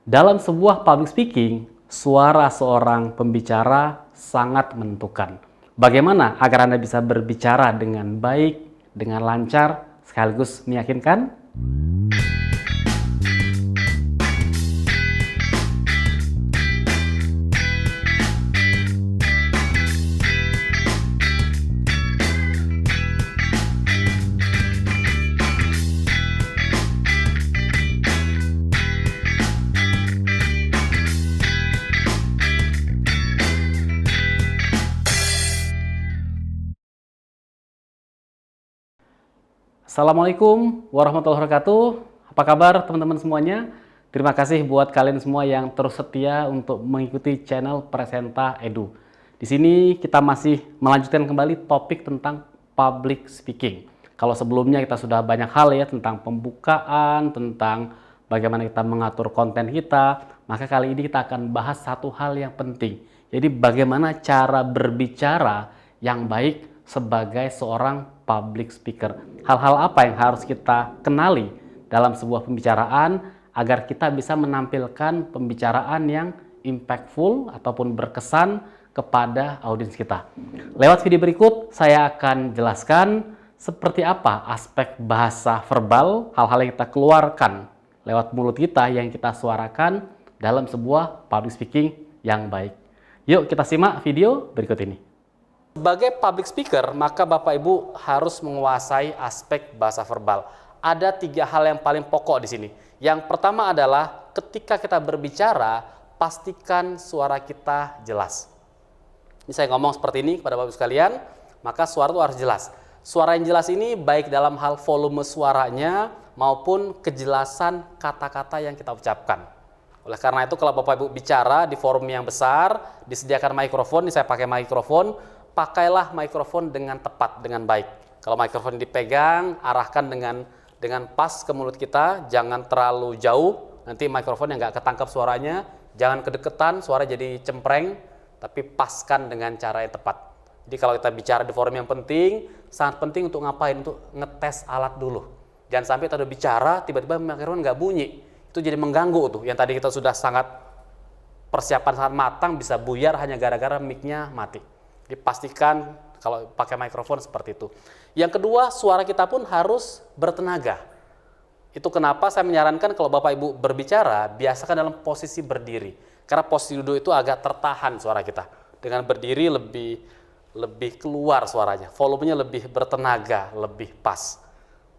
Dalam sebuah public speaking, suara seorang pembicara sangat menentukan. Bagaimana agar Anda bisa berbicara dengan baik, dengan lancar, sekaligus meyakinkan? Assalamualaikum warahmatullahi wabarakatuh. Apa kabar teman-teman semuanya? Terima kasih buat kalian semua yang terus setia untuk mengikuti channel Presenta Edu. Di sini kita masih melanjutkan kembali topik tentang public speaking. Kalau sebelumnya kita sudah banyak hal ya tentang pembukaan, tentang bagaimana kita mengatur konten kita, maka kali ini kita akan bahas satu hal yang penting. Jadi bagaimana cara berbicara yang baik sebagai seorang public speaker. Hal-hal apa yang harus kita kenali dalam sebuah pembicaraan agar kita bisa menampilkan pembicaraan yang impactful ataupun berkesan kepada audiens kita. Lewat video berikut saya akan jelaskan seperti apa aspek bahasa verbal, hal-hal yang kita keluarkan lewat mulut kita yang kita suarakan dalam sebuah public speaking yang baik. Yuk kita simak video berikut ini. Sebagai public speaker, maka Bapak Ibu harus menguasai aspek bahasa verbal. Ada 3 hal yang paling pokok di sini. Yang pertama adalah ketika kita berbicara, pastikan suara kita jelas. Ini saya ngomong seperti ini kepada Bapak Ibu sekalian, maka suara itu harus jelas. Suara yang jelas ini baik dalam hal volume suaranya maupun kejelasan kata-kata yang kita ucapkan. Oleh karena itu kalau Bapak Ibu bicara di forum yang besar, disediakan mikrofon, ini saya pakai mikrofon, pakailah mikrofon dengan tepat, dengan baik. Kalau mikrofon dipegang, arahkan dengan pas ke mulut kita, jangan terlalu jauh, nanti mikrofon yang nggak ketangkap suaranya, jangan kedeketan, suara jadi cempreng, tapi paskan dengan cara yang tepat. Jadi kalau kita bicara di forum yang penting, sangat penting untuk ngapain? Untuk ngetes alat dulu. Jangan sampai kita udah bicara, tiba-tiba mikrofon nggak bunyi. Itu jadi mengganggu tuh, yang tadi kita sudah persiapan sangat matang, bisa buyar hanya gara-gara mic-nya mati. Dipastikan kalau pakai mikrofon seperti itu. Yang kedua, suara kita pun harus bertenaga. Itu kenapa saya menyarankan kalau Bapak Ibu berbicara, biasakan dalam posisi berdiri. Karena posisi duduk itu agak tertahan suara kita. Dengan berdiri lebih keluar suaranya, volumenya lebih bertenaga, lebih pas.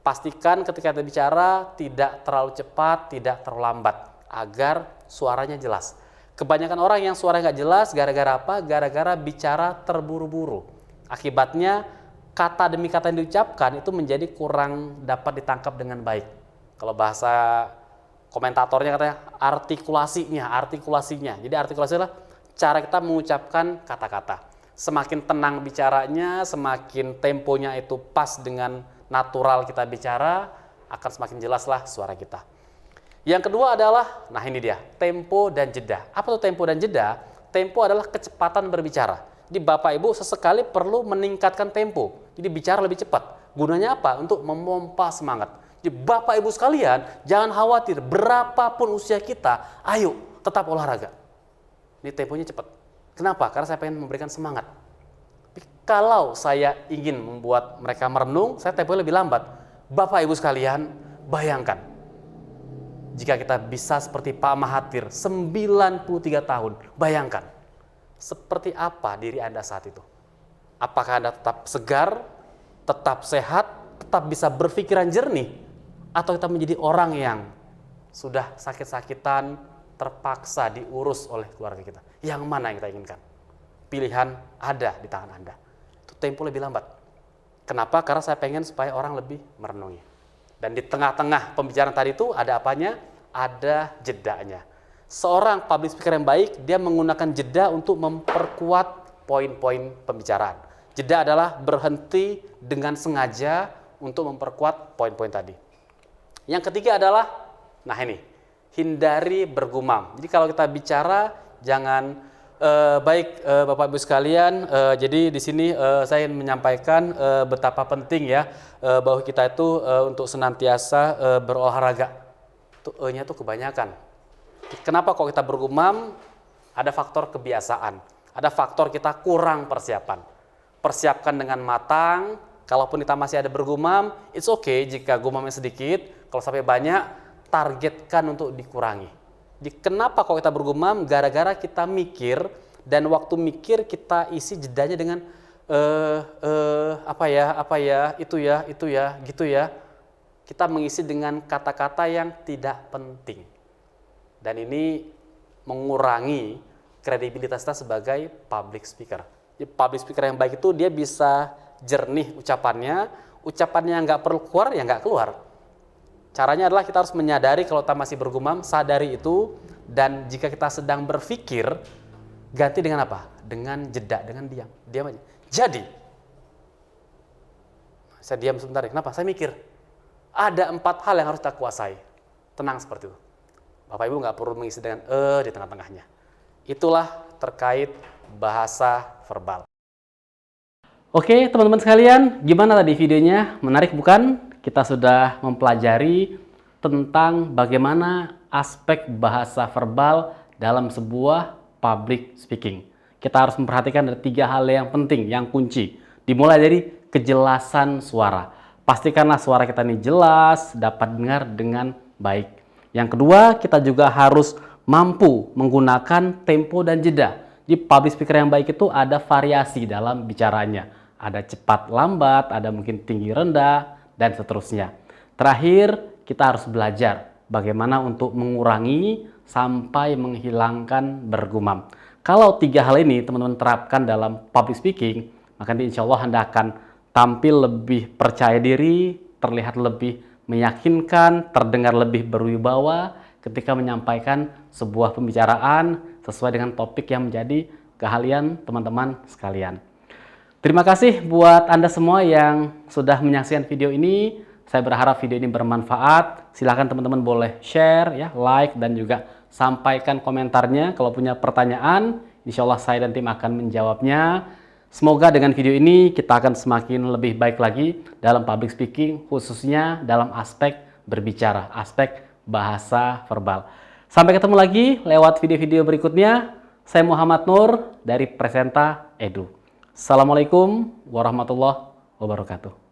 Pastikan ketika kita bicara tidak terlalu cepat, tidak terlalu lambat, agar suaranya jelas. Kebanyakan orang yang suara nggak jelas gara-gara apa? Gara-gara bicara terburu-buru. Akibatnya kata demi kata yang diucapkan itu menjadi kurang dapat ditangkap dengan baik. Kalau bahasa komentatornya katanya artikulasinya. Jadi artikulasi adalah cara kita mengucapkan kata-kata. Semakin tenang bicaranya, semakin temponya itu pas dengan natural kita bicara, akan semakin jelaslah suara kita. Yang kedua adalah, nah ini dia, tempo dan jeda. Apa tuh tempo dan jeda? Tempo adalah kecepatan berbicara. Jadi Bapak Ibu sesekali perlu meningkatkan tempo. Jadi bicara lebih cepat. Gunanya apa? Untuk memompa semangat. Jadi Bapak Ibu sekalian, jangan khawatir, berapapun usia kita, ayo tetap olahraga. Ini temponya cepat. Kenapa? Karena saya pengen memberikan semangat. Tapi kalau saya ingin membuat mereka merenung, saya temponya lebih lambat. Bapak Ibu sekalian, bayangkan. Jika kita bisa seperti Pak Mahathir, 93 tahun, bayangkan, seperti apa diri Anda saat itu? Apakah Anda tetap segar, tetap sehat, tetap bisa berpikiran jernih? Atau kita menjadi orang yang sudah sakit-sakitan, terpaksa diurus oleh keluarga kita? Yang mana yang kita inginkan? Pilihan ada di tangan Anda. Itu tempo lebih lambat. Kenapa? Karena saya pengen supaya orang lebih merenungi. Dan di tengah-tengah pembicaraan tadi itu ada apanya? Ada jedanya. Seorang public speaker yang baik, dia menggunakan jeda untuk memperkuat poin-poin pembicaraan. Jeda adalah berhenti dengan sengaja untuk memperkuat poin-poin tadi. Yang ketiga adalah, nah ini, hindari bergumam. Jadi kalau kita bicara, jangan Bapak Ibu sekalian, jadi di sini saya ingin menyampaikan betapa penting ya bahwa kita itu untuk senantiasa berolahraga. Tuh E-nya tuh kebanyakan. Kenapa kok kita bergumam? Ada faktor kebiasaan, ada faktor kita kurang persiapan. Persiapkan dengan matang, kalaupun kita masih ada bergumam, it's okay jika gumamnya sedikit, kalau sampai banyak, targetkan untuk dikurangi. Kenapa kok kita bergumam? Gara-gara kita mikir, dan waktu mikir kita isi jedanya dengan itu ya, gitu ya. Kita mengisi dengan kata-kata yang tidak penting. Dan ini mengurangi kredibilitas kita sebagai public speaker. Jadi public speaker yang baik itu dia bisa jernih ucapannya yang nggak perlu keluar ya nggak keluar. Caranya adalah kita harus menyadari kalau kita masih bergumam, sadari itu, dan jika kita sedang berpikir, ganti dengan apa? Dengan jeda, dengan diam aja. Jadi, saya diam sebentar, kenapa? Saya mikir, ada 4 hal yang harus kita kuasai. Tenang seperti itu. Bapak Ibu nggak perlu mengisi dengan di tengah-tengahnya. Itulah terkait bahasa verbal. Oke teman-teman sekalian, gimana tadi videonya? Menarik bukan? Kita sudah mempelajari tentang bagaimana aspek bahasa verbal dalam sebuah public speaking. Kita harus memperhatikan ada 3 hal yang penting, yang kunci. Dimulai dari kejelasan suara. Pastikanlah suara kita ini jelas, dapat dengar dengan baik. Yang kedua, kita juga harus mampu menggunakan tempo dan jeda. Di public speaker yang baik itu ada variasi dalam bicaranya. Ada cepat lambat, ada mungkin tinggi rendah, dan seterusnya. Terakhir, kita harus belajar bagaimana untuk mengurangi sampai menghilangkan bergumam. Kalau 3 hal ini teman-teman terapkan dalam public speaking, maka insya Allah Anda akan tampil lebih percaya diri, terlihat lebih meyakinkan, terdengar lebih berwibawa ketika menyampaikan sebuah pembicaraan sesuai dengan topik yang menjadi keahlian teman-teman sekalian. Terima kasih buat Anda semua yang sudah menyaksikan video ini. Saya berharap video ini bermanfaat. Silahkan teman-teman boleh share, ya, like, dan juga sampaikan komentarnya. Kalau punya pertanyaan, insya Allah saya dan tim akan menjawabnya. Semoga dengan video ini kita akan semakin lebih baik lagi dalam public speaking, khususnya dalam aspek berbicara, aspek bahasa verbal. Sampai ketemu lagi lewat video-video berikutnya. Saya Muhammad Nur dari Presenta Edu. Assalamualaikum warahmatullahi wabarakatuh.